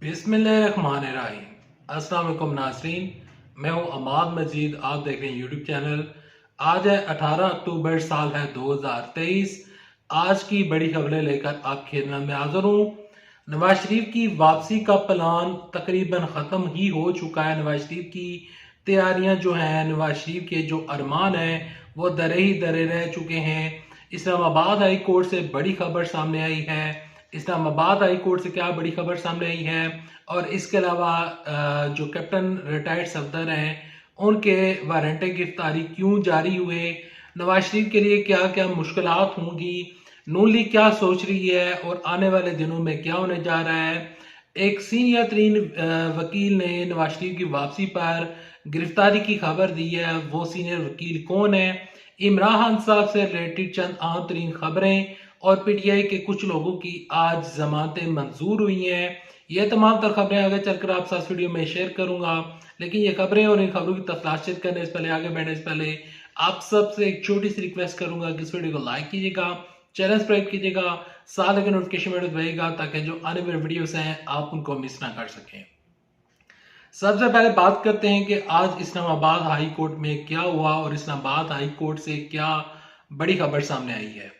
बिस्मिल्लाहिर्रहमानिर्रहीम। अस्सलाम वालेकुम नाज़रीन, मैं हूं अमाद मजीद। आप देख रहे हैं यूट्यूब चैनल। आज है 18 अक्टूबर, साल है 2023। आज की बड़ी खबरें लेकर आपकी खिदमत में हाजिर हूं। नवाज शरीफ की वापसी का प्लान तकरीबन ख़त्म ही हो चुका है। नवाज शरीफ की तैयारियां जो हैं, नवाज शरीफ के जो अरमान हैं वो दरे ही दरे रह चुके हैं। इस्लामाबाद हाई कोर्ट से बड़ी खबर सामने आई है। इस्लामाबाद हाई कोर्ट से क्या बड़ी खबर सामने आई है, और इसके अलावा जो कैप्टन रिटायर्ड सफदर हैं उनके वारंट गिरफ्तारी क्यों जारी हुए, नवाज शरीफ के लिए क्या क्या मुश्किलात होंगी, नून लीग क्या सोच रही है और आने वाले दिनों में क्या होने जा रहा है। एक सीनियर तरीन वकील ने नवाज शरीफ की वापसी पर गिरफ्तारी की खबर दी है। वो सीनियर वकील कौन है? इमरान खान साहब से रिलेटेड चंद अहम तरीन खबरें और पीटीआई के कुछ लोगों की आज जमानतें मंजूर हुई हैं। ये तमाम तर खबरें आगे चलकर आप साथ वीडियो में शेयर करूंगा, लेकिन ये खबरें और इन खबरों की तफसील करने से पहले, आगे बढ़ने से पहले आप सबसे एक छोटी सी रिक्वेस्ट करूंगा कि इस वीडियो को लाइक कीजिएगा, चैनल सब्सक्राइब कीजिएगा, साथ लगे नोटिफिकेशन बेल दबाइएगा ताकि जो आने वाले वीडियोस हैं आप उनको मिस ना कर सकें। सबसे पहले बात करते हैं कि आज इस्लामाबाद हाई कोर्ट में क्या हुआ और इस्लामाबाद हाई कोर्ट से क्या बड़ी खबर सामने आई है।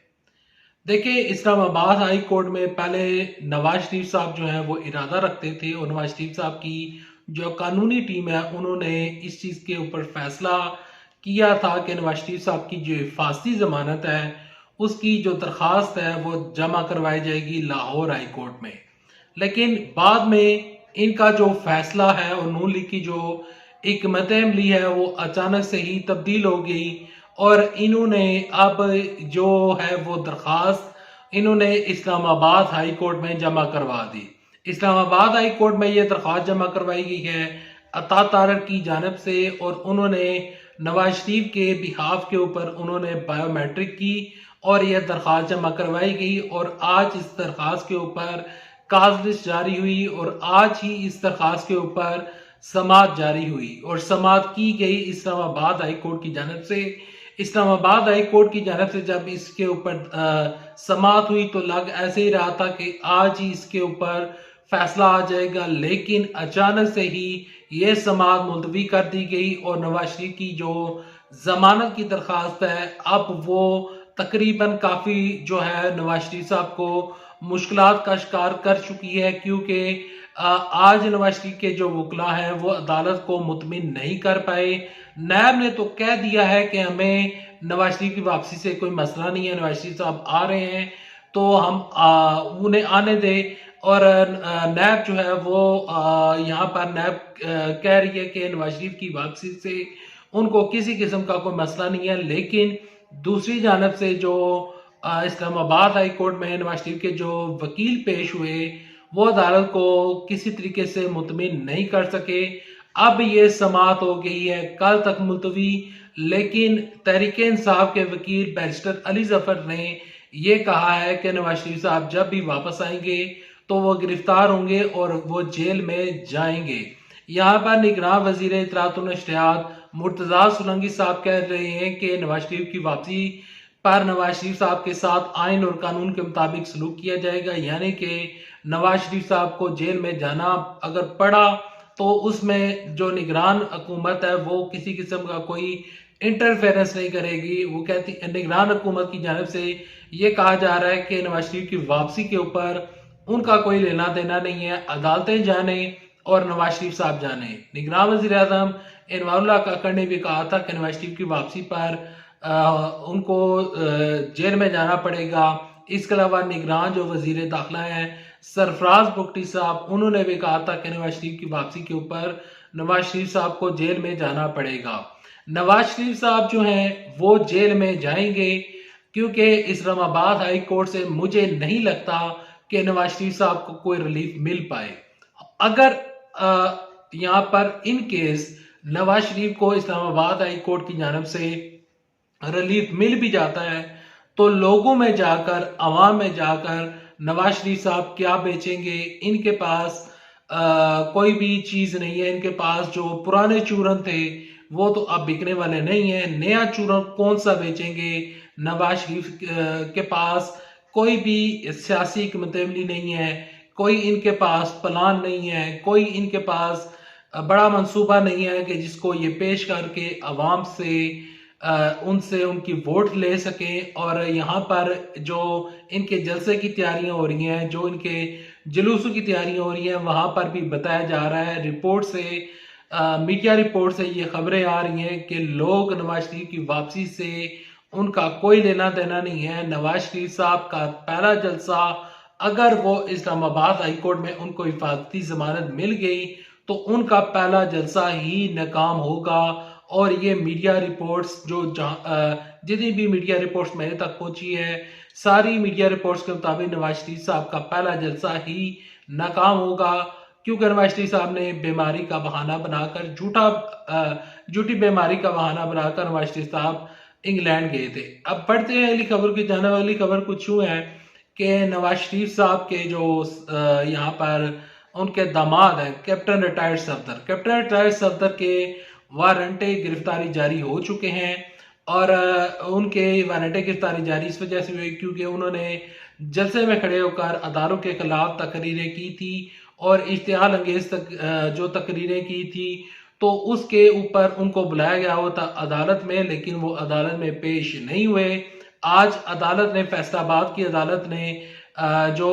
देखिए, इस्लामाबाद हाई कोर्ट में पहले नवाज शरीफ साहब जो है वो इरादा रखते थे, और नवाज शरीफ साहब की जो कानूनी टीम है उन्होंने इस चीज के ऊपर फैसला किया था कि नवाज शरीफ साहब की जो हिफाजती जमानत है उसकी जो दरखास्त है वो जमा करवाई जाएगी लाहौर हाई कोर्ट में। लेकिन बाद में इनका जो फैसला है और नून लीग की जो हिकमत अमली है वो अचानक से ही तब्दील हो गई, और इन्होंने अब जो है वो दरखास्त इन्होंने इस्लामाबाद हाई कोर्ट में जमा करवा दी। इस्लामाबाद हाई कोर्ट में ये दरखास्त जमा करवाई गई है अता तारर की जानब से, और उन्होंने नवाज शरीफ के बिहाफ के ऊपर उन्होंने बायोमेट्रिक की और यह दरखास्त जमा करवाई गई। और आज इस दरखास्त के ऊपर काजलिस जारी हुई, और आज ही इस दरखास्त के ऊपर समाअत जारी हुई और समाअत की गई इस्लामाबाद हाई कोर्ट की जानब से। इस्लामाबाद हाई कोर्ट की जानब से जब इसके ऊपर समाअत हुई तो लग ऐसे ही रहा था कि आज ही इसके ऊपर फैसला आ जाएगा, लेकिन अचानक से ही ये समाअत मुलतवी कर दी गई और नवाज शरीफ की जो जमानत की दरखास्त है अब वो तकरीबन काफी जो है नवाज शरीफ साहब को मुश्किलात का शिकार कर चुकी है, क्योंकि आज नवाज शरीफ के जो वकला हैं वो अदालत को मुतमिन नहीं कर पाए। नैब ने तो कह दिया है कि हमें नवाज शरीफ की वापसी से कोई मसला नहीं है, नवाज शरीफ साहब आ रहे हैं तो हम उन्हें आने दें। और नैब जो है वो यहाँ पर नैब कह रही है कि नवाज शरीफ की वापसी से उनको किसी किस्म का कोई मसला नहीं है। लेकिन दूसरी जानब से जो इस्लामाबाद हाई कोर्ट में नवाज शरीफ के जो वकील पेश हुए वो अदालत को किसी तरीके से मुतमिन नहीं कर सके। अब ये समाअत हो गई है कल तक मुलतवी, लेकिन तहरीक इंसाफ के वकील बैरिस्टर अली जफर ने ये कहा है कि नवाज शरीफ साहब जब भी वापस आएंगे तो वो गिरफ्तार होंगे और वो जेल में जाएंगे। यहाँ पर निगरान वजीर इत्तलात और नशरियात मुर्तजा सोलंकी साहब कह रहे हैं कि नवाज शरीफ की वापसी पर नवाज शरीफ साहब के साथ आइन और कानून के मुताबिक सलूक किया जाएगा, यानी कि नवाज शरीफ साहब को जेल में जाना अगर पड़ा तो उसमें जो निगरान हुकूमत है वो किसी किस्म का कोई इंटरफेरेंस नहीं करेगी। वो कहती निगरान हुकूमत की जानब से ये कहा जा रहा है कि नवाज शरीफ की वापसी के ऊपर उनका कोई लेना देना नहीं है, अदालतें जाने और नवाज शरीफ साहब जाने। निगरान वज़ीर आज़म इनवारुल्लाह काकड़ ने भी कहा था कि नवाज शरीफ की वापसी पर उनको जेल में जाना पड़ेगा। इसके अलावा निगरान जो वजीर दाखिला हैं सरफराज बुगटी साहब, उन्होंने भी कहा था कि नवाज शरीफ की वापसी के ऊपर नवाज शरीफ साहब को जेल में जाना पड़ेगा। नवाज शरीफ साहब जो हैं वो जेल में जाएंगे, क्योंकि इस्लामाबाद हाई कोर्ट से मुझे नहीं लगता कि नवाज शरीफ साहब को कोई रिलीफ मिल पाए। अगर यहाँ पर इन केस नवाज शरीफ को इस्लामाबाद हाई कोर्ट की जानब से रिलीफ मिल भी जाता है तो लोगों में जाकर, अवाम में जाकर नवाज शरीफ साहब क्या बेचेंगे? इनके पास कोई भी चीज नहीं है। इनके पास जो पुराने चूरन थे वो तो अब बिकने वाले नहीं है। नया चूरन कौन सा बेचेंगे? नवाज शरीफ के पास कोई भी सियासी हिकमत अमली नहीं है, कोई इनके पास प्लान नहीं है, कोई इनके पास बड़ा मंसूबा नहीं है कि जिसको ये पेश करके अवाम से उनसे उनकी वोट ले सकें। और यहाँ पर जो इनके जलसे की तैयारियां हो रही हैं, जो इनके जुलूसों की तैयारियां हो रही हैं, वहां पर भी बताया जा रहा है, रिपोर्ट से मीडिया रिपोर्ट से ये खबरें आ रही हैं कि लोग नवाज शरीफ की वापसी से उनका कोई लेना देना नहीं है। नवाज शरीफ साहब का पहला जलसा, अगर वो इस्लामाबाद हाई कोर्ट में उनको हिफाजती जमानत मिल गई तो उनका पहला जलसा ही नाकाम होगा। और ये मीडिया रिपोर्ट्स जो जितनी भी मीडिया रिपोर्ट्स मेरे तक पहुंची है, सारी मीडिया रिपोर्ट्स के मुताबिक नवाज शरीफ साहब का पहला जलसा ही नाकाम होगा, क्योंकि नवाज शरीफ साहब ने बीमारी का बहाना बनाकर झूठी बीमारी का बहाना बनाकर नवाज शरीफ साहब इंग्लैंड गए थे। अब बढ़ते हैं अगली खबर की जाने वाली खबर कुछ यूं है कि नवाज शरीफ साहब के जो यहाँ पर उनके दामाद हैं कैप्टन रिटायर्ड सफदर के वारंटे गिरफ्तारी जारी हो चुके हैं। और उनके वारंटे गिरफ्तारी जारी इस वजह से हुई क्योंकि उन्होंने जलसे में खड़े होकर अदारों के खिलाफ तकरीरें की थी और इश्तिहाल अंगेज जो तकरीरें की थी, तो उसके ऊपर उनको बुलाया गया हुआ था अदालत में, लेकिन वो अदालत में पेश नहीं हुए। आज अदालत ने, फैसलाबाद की अदालत ने जो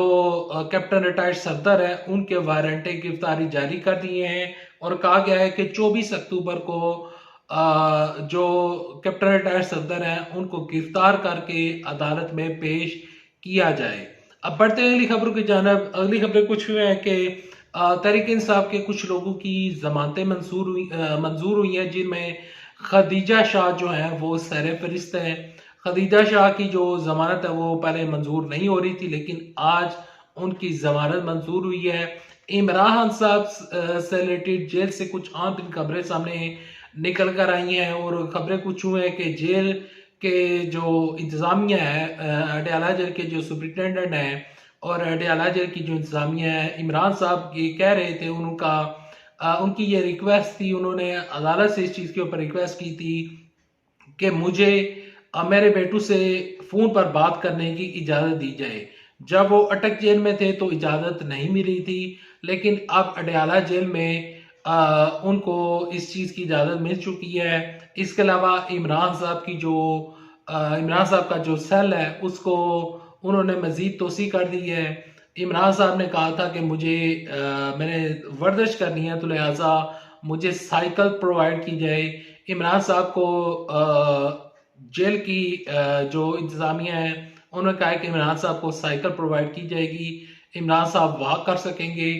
कैप्टन रिटायर्ड सफदर है उनके वारंटे गिरफ्तारी जारी कर दिए हैं और कहा गया है कि 24 अक्टूबर को जो कैप्टन रिटायर्ड सफदर है उनको गिरफ्तार करके अदालत में पेश किया जाए। अब बढ़ते हैं अगली खबरों की जानब। अगली खबरें कुछ हुए हैं कि तहरीक इंसाफ के कुछ लोगों की जमानतें मंजूर हुई हैं, जिनमें खदीजा शाह जो है वो सर फहरिस्त है। खदीजा शाह की जो जमानत है वो पहले मंजूर नहीं हो रही थी, लेकिन आज उनकी जमानत मंजूर हुई है। इमरान खान साहब से रिलेटेड जेल से कुछ आम दिन खबरें सामने निकल कर आई हैं और खबरें कुछ हुए हैं कि जेल के जो इंतजामिया है, अडयाला जेल के जो सुप्रिटेंडेंट हैं और अडयाला जेल की जो इंतजामिया है, इमरान साहब ये कह रहे थे, उनकी ये रिक्वेस्ट थी, उन्होंने अदालत से इस चीज़ के ऊपर रिक्वेस्ट की थी कि मुझे मेरे बेटू से फ़ोन पर बात करने की इजाज़त दी जाए। जब वो अटक जेल में थे तो इजाज़त नहीं मिली थी, लेकिन अब अडयाला जेल में उनको इस चीज़ की इजाज़त मिल चुकी है। इसके अलावा इमरान साहब का जो सेल है उसको उन्होंने मज़ीद तोसी कर दी है। इमरान साहब ने कहा था कि मैंने वर्जिश करनी है तो लिहाजा मुझे साइकिल प्रोवाइड की जाए। इमरान साहब को जेल की जो इंतज़ामिया है उन्होंने कहा कि इमरान साहब को साइकिल प्रोवाइड की जाएगी, इमरान साहब वॉक कर सकेंगे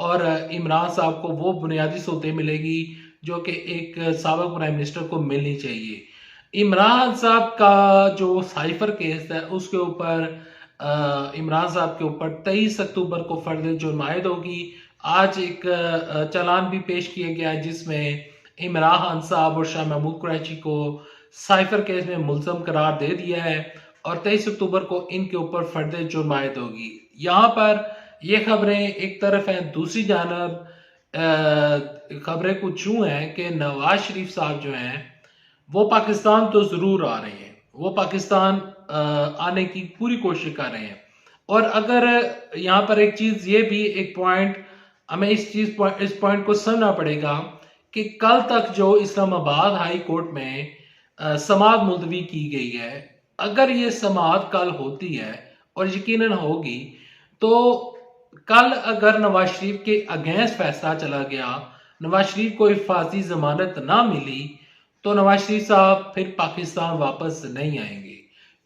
और इमरान साहब को वो बुनियादी सहूलतें मिलेगी जो कि एक साबिक प्राइम मिनिस्टर को मिलनी चाहिए। इमरान साहब का जो साइफर केस है उसके ऊपर इमरान साहब के ऊपर 23 अक्टूबर को फर्द जुर्म आयद होगी। आज एक चालान भी पेश किया गया है जिसमें इमरान खान साहब और शाह महमूद कुरैशी को साइफर केस में मुलज़म करार दे दिया है और 23 अक्टूबर को इनके ऊपर फर्द जुर्म आयद होगी। यहाँ पर ये खबरें एक तरफ हैं, दूसरी जानब खबरें कुछ यूं हैं कि नवाज शरीफ साहब जो हैं वो पाकिस्तान तो जरूर आ रहे हैं, वो पाकिस्तान आने की पूरी कोशिश कर रहे हैं। और अगर यहाँ पर एक चीज, ये भी एक पॉइंट हमें इस पॉइंट को समझना पड़ेगा कि कल तक जो इस्लामाबाद हाई कोर्ट में समाअत मुलतवी की गई है, अगर ये समाअत कल होती है और यकीनन होगी, तो कल अगर नवाज शरीफ के अगेंस्ट फैसला चला गया, नवाज शरीफ को हिफाजती जमानत ना मिली, तो नवाज शरीफ साहब फिर पाकिस्तान वापस नहीं आएंगे,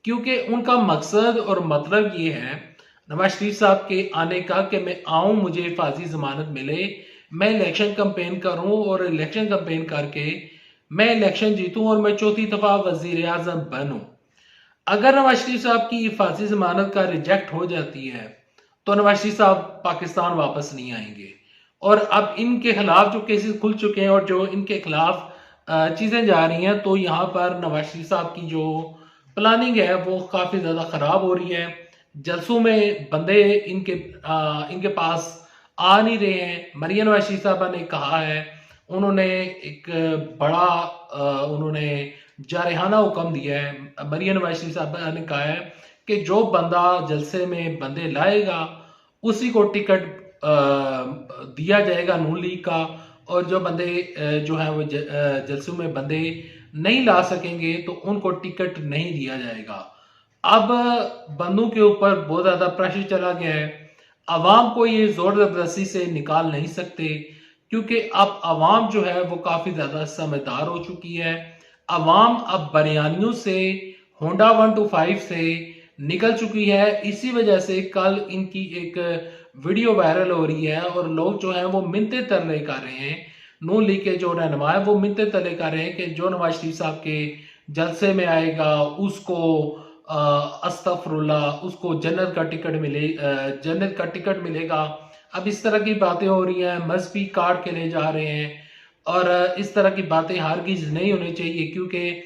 क्योंकि उनका मकसद और मतलब ये है नवाज शरीफ साहब के आने का कि मैं आऊं, मुझे हिफाजती जमानत मिले, मैं इलेक्शन कंपेन करूं और इलेक्शन कंपेन करके मैं इलेक्शन जीतूं और मैं चौथी दफा वजीर आजम बनूं। अगर नवाज शरीफ साहब की हिफाजती जमानत का रिजेक्ट हो जाती है तो नवाज शरीफ साहब पाकिस्तान वापस नहीं आएंगे। और अब इनके खिलाफ जो केसेस खुल चुके हैं और जो इनके खिलाफ चीजें जा रही हैं, तो यहाँ पर नवाज शरीफ साहब की जो प्लानिंग है वो काफी ज्यादा खराब हो रही है। जलसों में बंदे इनके पास आ नहीं रहे हैं। मरियम नवाज शरीफ साहबा ने कहा है, उन्होंने एक बड़ा उन्होंने जारहाना हुक्म दिया है। मरियम नवाज शरीफ साहबा ने कहा है कि जो बंदा जलसे में बंदे लाएगा उसी को टिकट दिया जाएगा नून लीग का। और जो बंदे जो है वो जलसों में बंदे नहीं ला सकेंगे तो उनको टिकट नहीं दिया जाएगा। अब बंदों के ऊपर बहुत ज्यादा प्रेशर चला गया है। अवाम को ये जोर जबरदस्ती से निकाल नहीं सकते, क्योंकि अब अवाम जो है वो काफी ज्यादा समझदार हो चुकी है। अवाम अब बरयानियों से, होंडा 125 से निकल चुकी है। इसी वजह से कल इनकी एक वीडियो वायरल हो रही है और लोग जो है वो मिन्नतें तरले कर रहे हैं। नून लीग के जो रहनुमा है वो मिन्नतें तरले कर रहे हैं कि जो नवाज शरीफ साहब के जलसे में आएगा उसको अस्तगफुरुल्लाह, उसको जन्नत का टिकट जन्नत का टिकट मिलेगा। अब इस तरह की बातें हो रही हैं, मजहबी कार्ड के ले जा रहे हैं। और इस तरह की बातें हरगिज नहीं होनी चाहिए, क्योंकि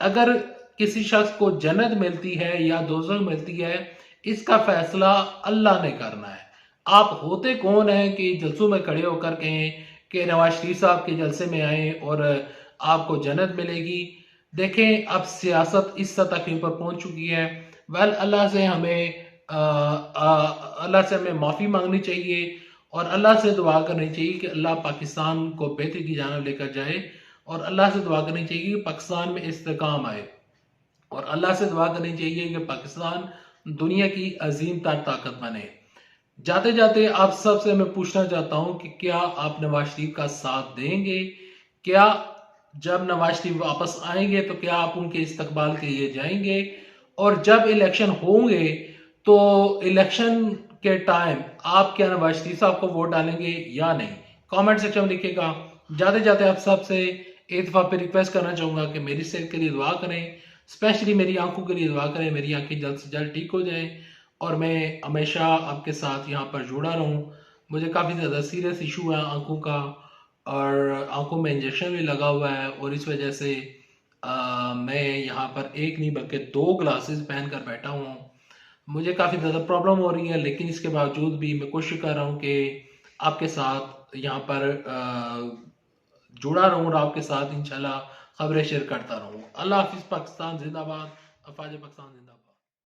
अगर किसी शख्स को जन्नत मिलती है या दोज़ख मिलती है, इसका फैसला अल्लाह ने करना है। आप होते कौन है कि जलसों में खड़े होकर कहें कि नवाज शरीफ साहब के जलसे में आए और आपको जन्नत मिलेगी। देखें, अब सियासत इस सतह के ऊपर पहुंच चुकी है। वेल, अल्लाह से हमें माफ़ी मांगनी चाहिए और अल्लाह से दुआ करनी चाहिए कि अल्लाह पाकिस्तान को बेहतरी की जानब लेकर जाए। और अल्लाह से दुआ करनी चाहिए कि पाकिस्तान में इस्तेकाम आए। और अल्लाह से दुआ करनी चाहिए कि पाकिस्तान दुनिया की अजीम तर ताकत बने। जाते जाते आप सबसे मैं पूछना चाहता हूं कि क्या आप नवाज शरीफ का साथ देंगे? क्या जब नवाज शरीफ वापस आएंगे तो क्या आप उनके इस्तकबाल के लिए जाएंगे? और जब इलेक्शन होंगे तो इलेक्शन के टाइम आप क्या नवाज शरीफ साहब को वोट डालेंगे या नहीं? कमेंट सेक्शन में लिखिएगा। जाते जाते आप सबसे एक दफा फिर रिक्वेस्ट करना चाहूंगा कि मेरी सेहत के लिए दुआ करें, स्पेशली मेरी आंखों के लिए दुआ करें, मेरी आंखें जल्द से जल्द ठीक हो जाएं और मैं हमेशा आपके साथ यहाँ पर जुड़ा रहूं। मुझे काफ़ी ज़्यादा सीरियस इशू है आंखों का, और आंखों में इंजेक्शन भी लगा हुआ है और इस वजह से मैं यहाँ पर एक नहीं बल्कि 2 ग्लासेस पहन कर बैठा हूँ। मुझे काफ़ी ज़्यादा प्रॉब्लम हो रही है, लेकिन इसके बावजूद भी मैं कोशिश कर रहा हूँ कि आपके साथ यहाँ पर जुड़ा रहूँ और आपके साथ इंशाल्लाह खबरें शेयर करता रहूँ। अल्लाह हाफिज़। पाकिस्तान जिंदाबाद। अफवाज पाकिस्तान जिंदाबाद।